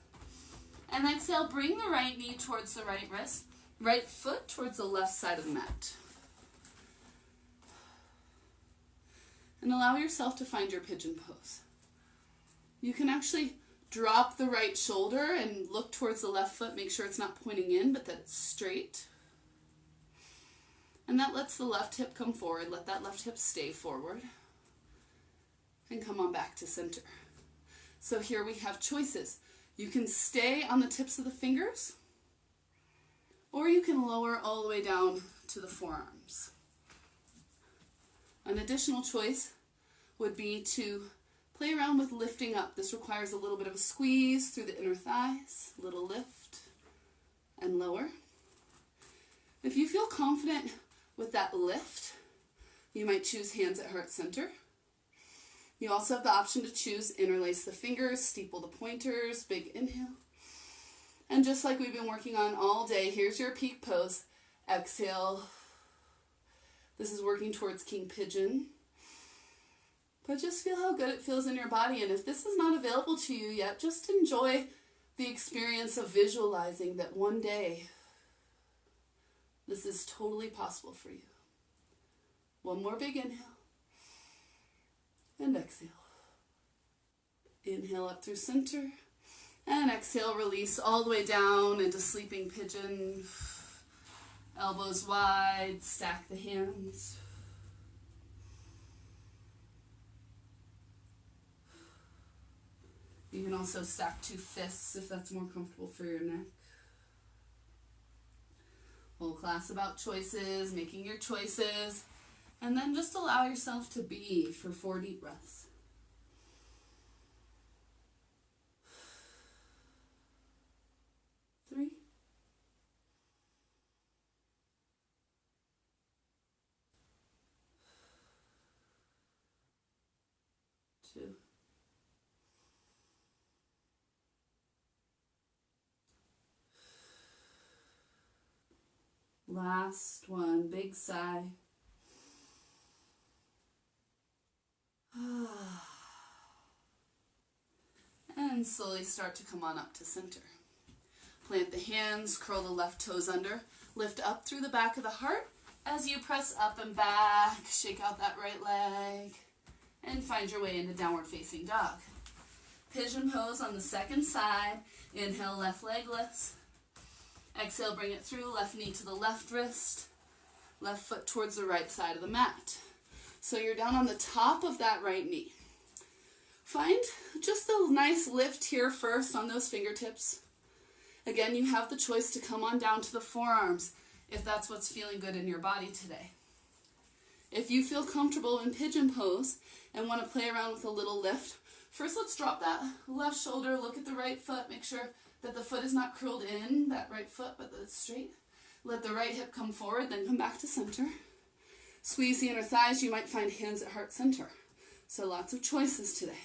And exhale, bring the right knee towards the right wrist. Right foot towards the left side of the mat. And allow yourself to find your pigeon pose. You can actually drop the right shoulder and look towards the left foot. Make sure it's not pointing in, but that it's straight. And that lets the left hip come forward. Let that left hip stay forward. And come on back to center. So here we have choices. You can stay on the tips of the fingers, or you can lower all the way down to the forearms. An additional choice would be to play around with lifting up. This requires a little bit of a squeeze through the inner thighs, little lift and lower. If you feel confident with that lift, you might choose hands at heart center. You also have the option to choose interlace the fingers, steeple the pointers, big inhale. And just like we've been working on all day, here's your peak pose. Exhale. This is working towards king pigeon. But just feel how good it feels in your body. And if this is not available to you yet, just enjoy the experience of visualizing that one day this is totally possible for you. One more big inhale. And exhale. Inhale up through center. And exhale, release all the way down into sleeping pigeon. Elbows wide, stack the hands. You can also stack 2 fists if that's more comfortable for your neck. Whole class about choices, making your choices. And then just allow yourself to be for 4 deep breaths. Three. Two. Last one, big sigh. And slowly start to come on up to center. Plant the hands, curl the left toes under, lift up through the back of the heart as you press up and back, shake out that right leg, and find your way into downward facing dog. Pigeon pose on the second side. Inhale, left leg lifts. Exhale, bring it through, left knee to the left wrist, left foot towards the right side of the mat. So you're down on the top of that right knee. Find just a nice lift here first on those fingertips. Again, you have the choice to come on down to the forearms if that's what's feeling good in your body today. If you feel comfortable in pigeon pose and want to play around with a little lift, first let's drop that left shoulder, look at the right foot, make sure that the foot is not curled in, that right foot, but that it's straight. Let the right hip come forward, then come back to center. Squeeze the inner thighs. You might find hands at heart center. So lots of choices today.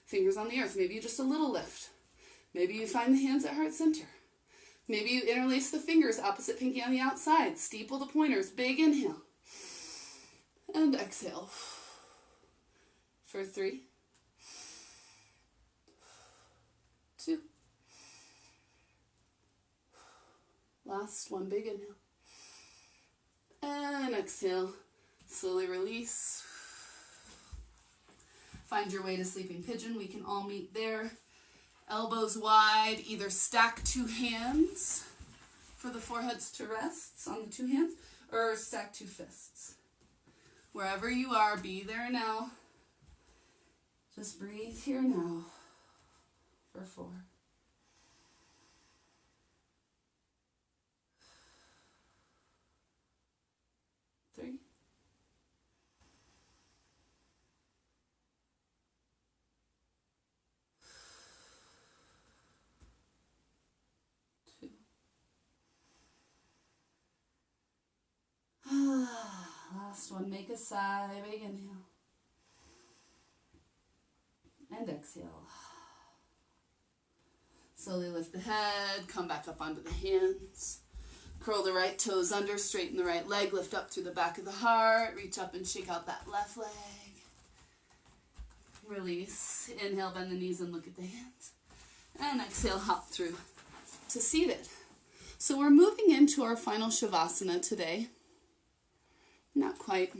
Fingers on the earth. Maybe just a little lift. Maybe you find the hands at heart center. Maybe you interlace the fingers, opposite pinky on the outside. Steeple the pointers. Big inhale. And exhale. For 3, 2. Last one, big inhale. And exhale. Slowly release. Find your way to sleeping pigeon. We can all meet there. Elbows wide. Either stack 2 hands for the foreheads to rest on the 2 hands, or stack 2 fists. Wherever you are, be there now. Just breathe here now for 4. 3. Last one, make a sigh, big inhale. And exhale. Slowly lift the head, come back up onto the hands. Curl the right toes under, straighten the right leg, lift up through the back of the heart, reach up and shake out that left leg. Release. Inhale, bend the knees and look at the hands. And exhale, hop through to seated. So we're moving into our final Shavasana today. Not quite.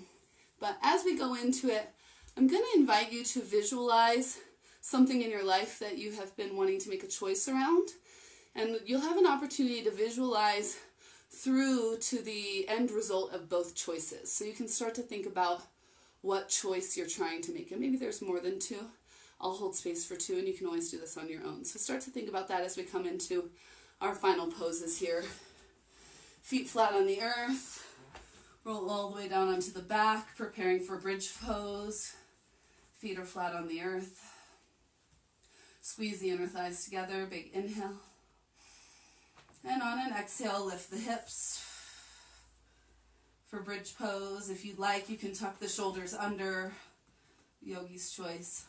But as we go into it, I'm going to invite you to visualize something in your life that you have been wanting to make a choice around. And you'll have an opportunity to visualize through to the end result of both choices. So you can start to think about what choice you're trying to make. And maybe there's more than two. I'll hold space for two, and you can always do this on your own. So start to think about that as we come into our final poses here. Feet flat on the earth. Roll all the way down onto the back, preparing for bridge pose. Feet are flat on the earth. Squeeze the inner thighs together, big inhale. And on an exhale, lift the hips. For bridge pose, if you'd like, you can tuck the shoulders under, yogi's choice.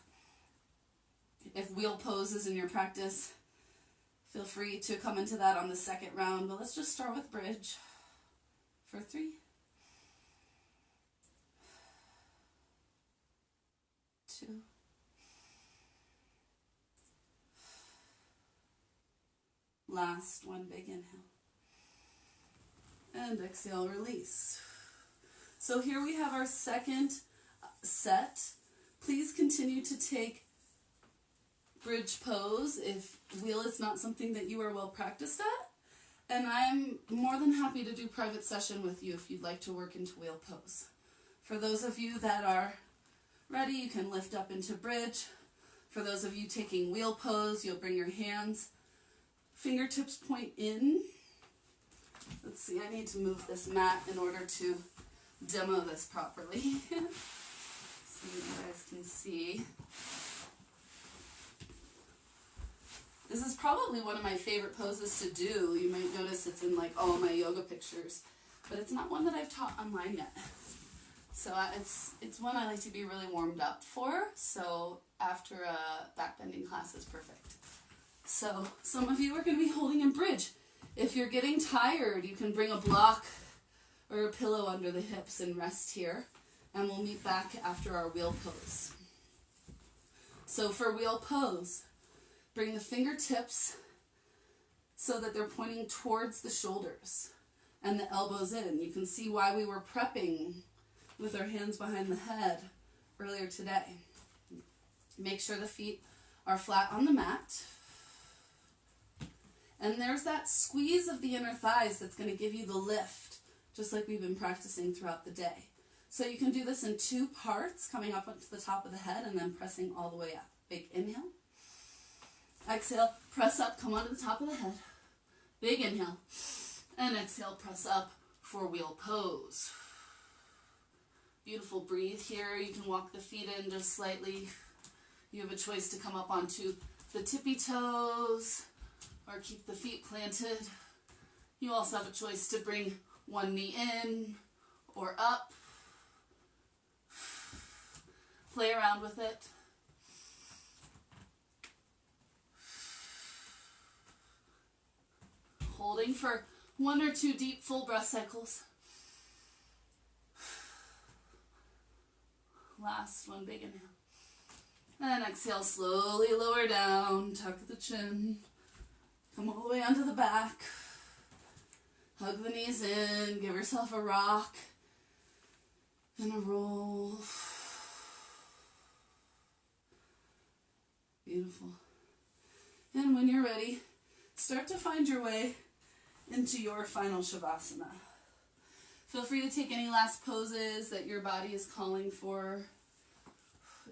If wheel pose is in your practice, feel free to come into that on the second round, but let's just start with bridge for 3, 2, last one, big inhale. And exhale, release. So here we have our second set. Please continue to take bridge pose if wheel is not something that you are well practiced at. And I'm more than happy to do private session with you if you'd like to work into wheel pose. For those of you that are ready, you can lift up into bridge. For those of you taking wheel pose, you'll bring your hands, fingertips point in. Let's see, I need to move this mat in order to demo this properly. So you guys can see. This is probably one of my favorite poses to do. You might notice it's in like all my yoga pictures, but it's not one that I've taught online yet. So it's one I like to be really warmed up for. So after a backbending class is perfect. So some of you are going to be holding in bridge. If you're getting tired, you can bring a block or a pillow under the hips and rest here. And we'll meet back after our wheel pose. So for wheel pose, bring the fingertips so that they're pointing towards the shoulders and the elbows in. You can see why we were prepping with our hands behind the head earlier today. Make sure the feet are flat on the mat. And there's that squeeze of the inner thighs that's going to give you the lift, just like we've been practicing throughout the day. So you can do this in 2 parts, coming up to the top of the head and then pressing all the way up. Big inhale. Exhale, press up, come onto the top of the head. Big inhale. And exhale, press up for wheel pose. Beautiful, breathe here. You can walk the feet in just slightly. You have a choice to come up onto the tippy toes or keep the feet planted. You also have a choice to bring one knee in or up. Play around with it. Holding for 1 or 2 deep full breath cycles. Last one, big inhale. And exhale, slowly lower down, tuck the chin. Come all the way onto the back. Hug the knees in, give yourself a rock and a roll. Beautiful. And when you're ready, start to find your way into your final Shavasana. Feel free to take any last poses that your body is calling for.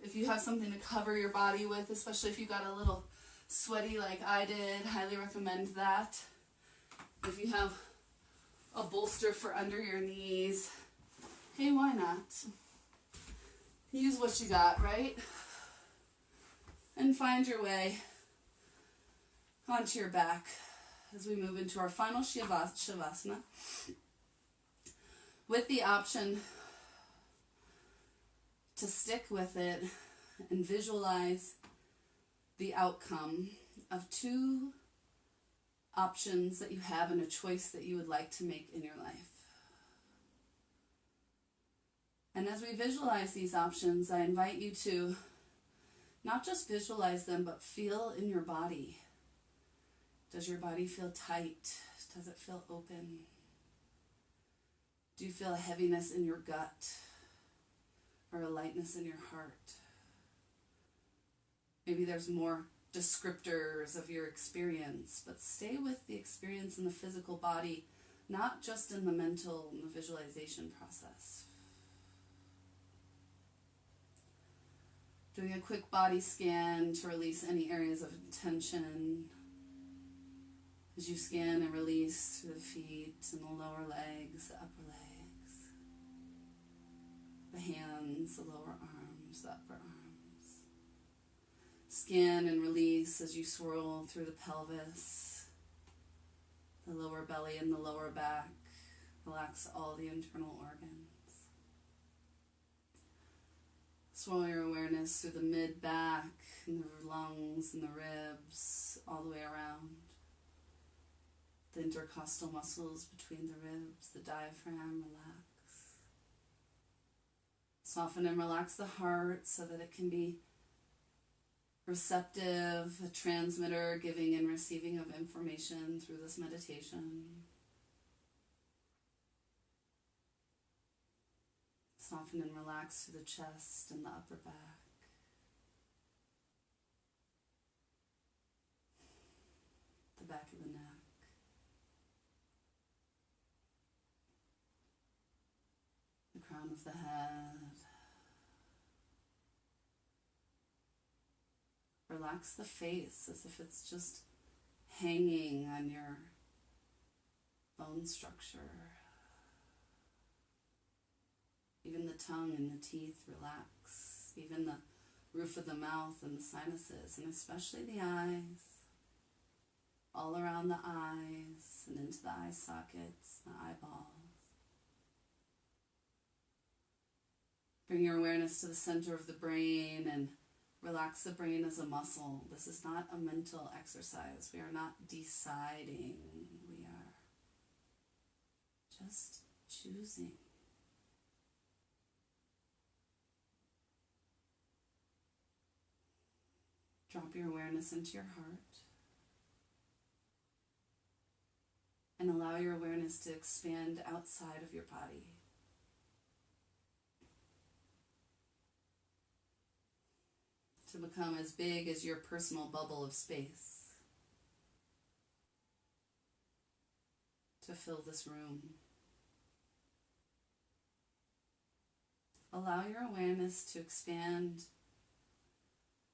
If you have something to cover your body with, especially if you got a little sweaty like I did, highly recommend that. If you have a bolster for under your knees, hey, why not? Use what you got, right? And find your way onto your back as we move into our final Shavasana, with the option to stick with it and visualize the outcome of two options that you have and a choice that you would like to make in your life. And as we visualize these options, I invite you to not just visualize them, but feel in your body. Does your body feel tight? Does it feel open? Do you feel a heaviness in your gut or a lightness in your heart? Maybe there's more descriptors of your experience, but stay with the experience in the physical body, not just in the mental and the visualization process. Doing a quick body scan to release any areas of tension. As you scan and release through the feet and the lower legs, the upper legs, the hands, the lower arms, the upper arms. Scan and release as you swirl through the pelvis, the lower belly and the lower back. Relax all the internal organs. Swirl your awareness through the mid-back and the lungs and the ribs, all the way around. The intercostal muscles between the ribs, the diaphragm, relax. Soften and relax the heart so that it can be receptive, a transmitter giving and receiving of information through this meditation. Soften and relax through the chest and the upper back. The back of the neck. The crown of the head. Relax the face as if it's just hanging on your bone structure. Even the tongue and the teeth relax. Even the roof of the mouth and the sinuses, and especially the eyes. All around the eyes and into the eye sockets, the eyeballs. Bring your awareness to the center of the brain and relax the brain as a muscle. This is not a mental exercise. We are not deciding. We are just choosing. Drop your awareness into your heart and allow your awareness to expand outside of your body. To become as big as your personal bubble of space. To fill this room. Allow your awareness to expand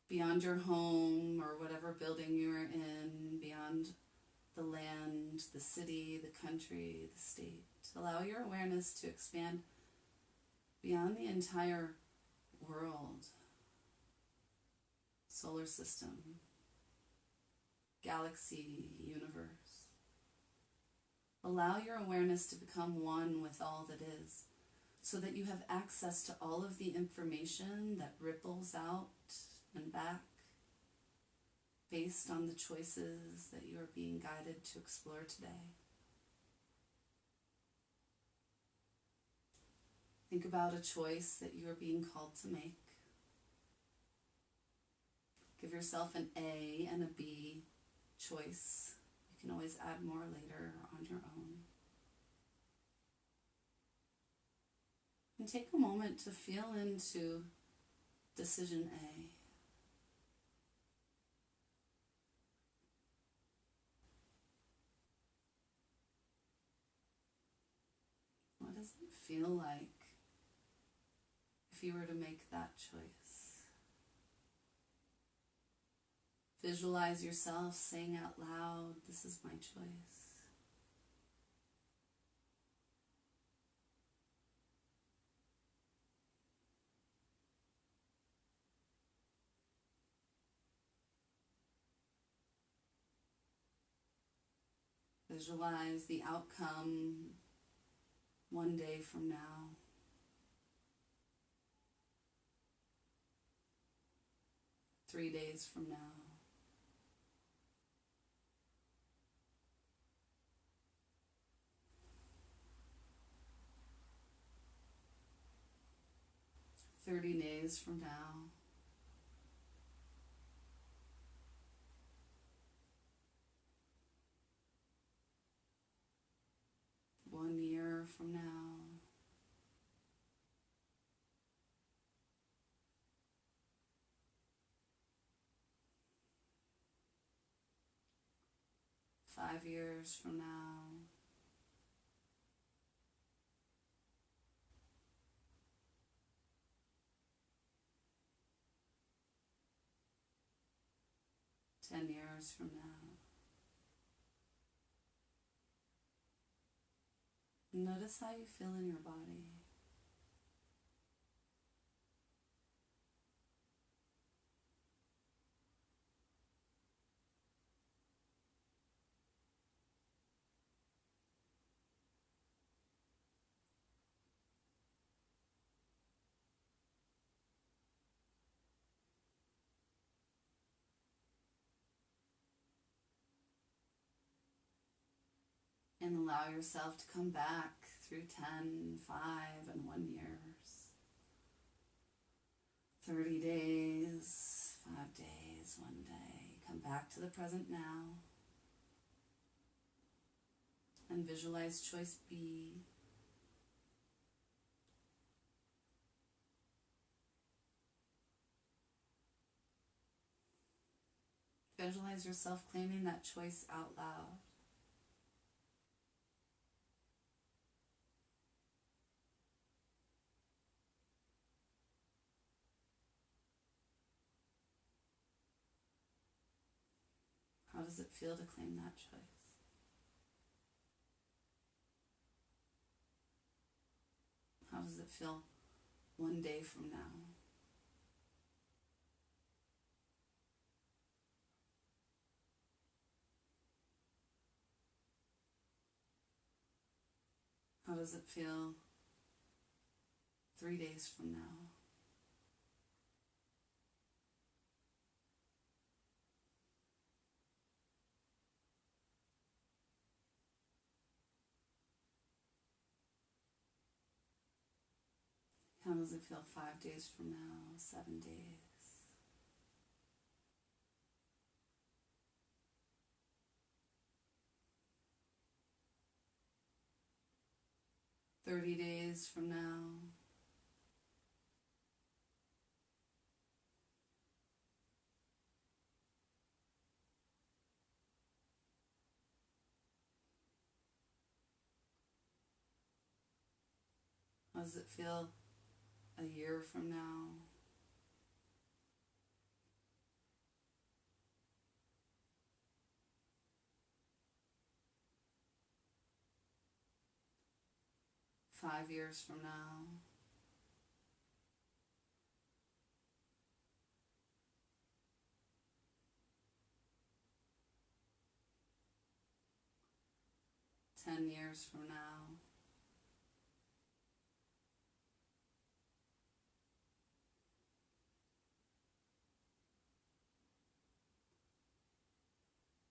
beyond your home or whatever building you're in, beyond the land, the city, the country, the state. Allow your awareness to expand beyond the entire world, solar system, galaxy, universe. Allow your awareness to become one with all that is, so that you have access to all of the information that ripples out and back based on the choices that you are being guided to explore today. Think about a choice that you are being called to make. Give yourself an A and a B choice. You can always add more later or on your own. And take a moment to feel into decision A. What does it feel like if you were to make that choice? Visualize yourself saying out loud, "This is my choice." Visualize the outcome one day from now. 3 days from now. $30 from now. One year from now. Five years from now. 10 years from now. Notice how you feel in your body. And allow yourself to come back through 10, 5, and 1 years. 30 days, 5 days, 1 day. Come back to the present now. And visualize choice B. Visualize yourself claiming that choice out loud. How does it feel to claim that choice? How does it feel 1 day from now? How does it feel 3 days from now? How does it feel 5 days from now, 7 days? $30 from now. How does it feel a year from now? Five years from now? Ten years from now?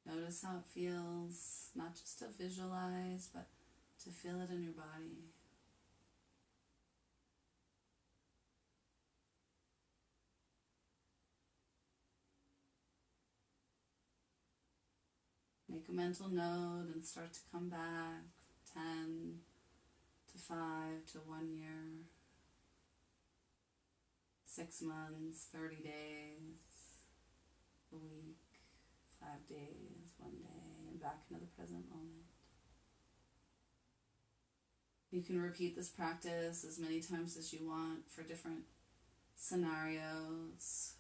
Notice how it feels, not just to visualize, but to feel it in your body. Make a mental note and start to come back. 10 to 5 to 1 year. 6 months, 30 days, a week, 5 days, 1 day, and back into the present moment. You can repeat this practice as many times as you want for different scenarios.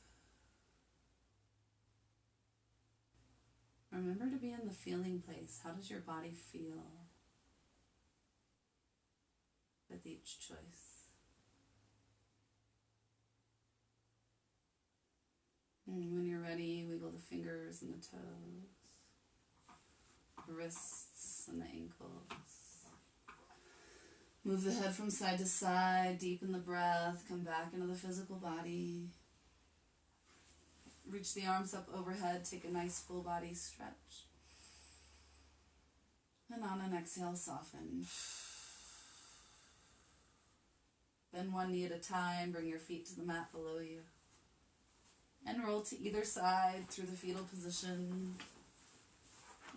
Remember to be in the feeling place. How does your body feel with each choice? And when you're ready, wiggle the fingers and the toes, the wrists and the ankles. Move the head from side to side, deepen the breath, come back into the physical body. Reach the arms up overhead. Take a nice full body stretch. And on an exhale, soften. Bend one knee at a time. Bring your feet to the mat below you. And roll to either side through the fetal position.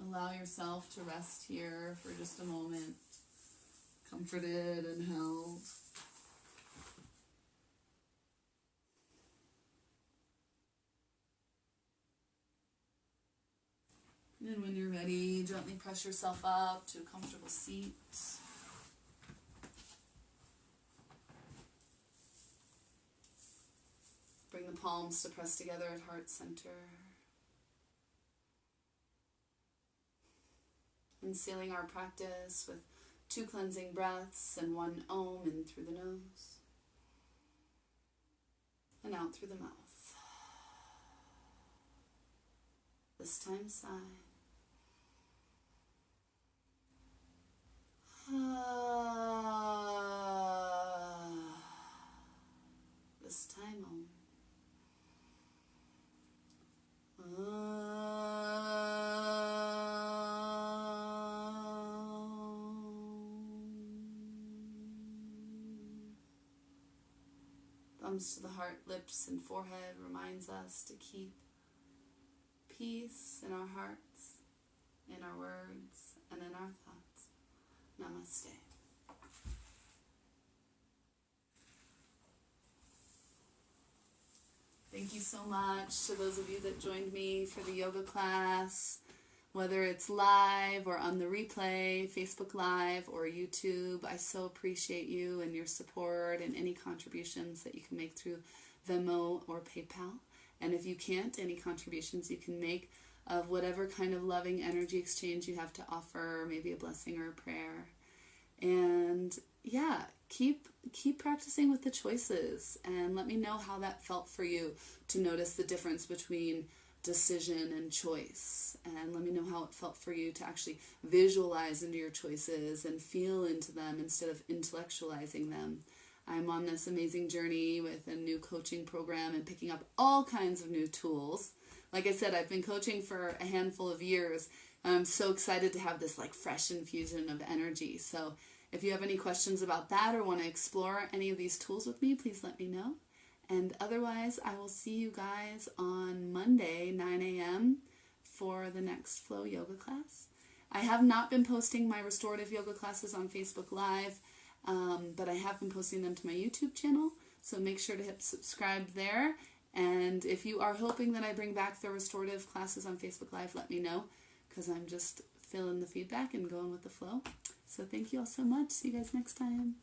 Allow yourself to rest here for just a moment. Comforted and held. And when you're ready, gently press yourself up to a comfortable seat. Bring the palms to press together at heart center. And sealing our practice with 2 cleansing breaths and 1 Om in through the nose and out through the mouth. This time sigh. This time Om. Thumbs to the heart, lips, and forehead reminds us to keep peace in our hearts, in our words, and in our thoughts. Namaste. Thank you so much to those of you that joined me for the yoga class, whether it's live or on the replay, Facebook Live or YouTube. I so appreciate you and your support and any contributions that you can make through Venmo or PayPal. And if you can't, any contributions you can make of whatever kind of loving energy exchange you have to offer, maybe a blessing or a prayer. And yeah, keep practicing with the choices and let me know how that felt for you to notice the difference between decision and choice. And let me know how it felt for you to actually visualize into your choices and feel into them instead of intellectualizing them. I'm on this amazing journey with a new coaching program and picking up all kinds of new tools. Like I said, I've been coaching for a handful of years. I'm so excited to have this like fresh infusion of energy. So if you have any questions about that or want to explore any of these tools with me, please let me know. And otherwise, I will see you guys on Monday, 9 a.m. for the next Flow Yoga class. I have not been posting my restorative yoga classes on Facebook Live, but I have been posting them to my YouTube channel. So make sure to hit subscribe there. And if you are hoping that I bring back the restorative classes on Facebook Live, let me know, because I'm just feeling the feedback and going with the flow. So thank you all so much. See you guys next time.